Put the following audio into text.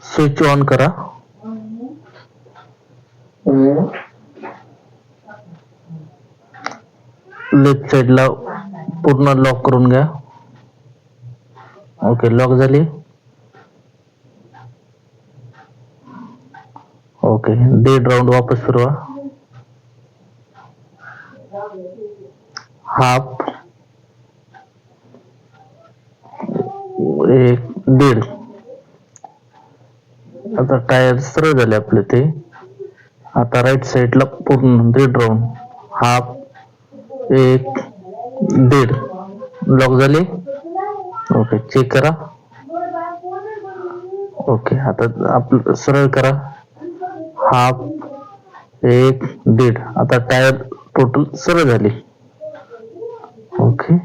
Switch on करा. Left साइडला पूर्ण लॉक करून घ्या. ओके, लॉक झाली. ओके, 1.5 राउंड वापस फिरवा. हाफ, 1, 1.5. आता टायर सरळ झाले आपले ते. आता राईट साइडला पूर्ण 1.5 राउंड. हाफ, 1, 1.5. लॉक झाली. ओके, चेक करा. ओके, आता आपलं सरळ करा. हाफ, 1, 1.5. आता टायर टोटल सरळ झाली. ओके.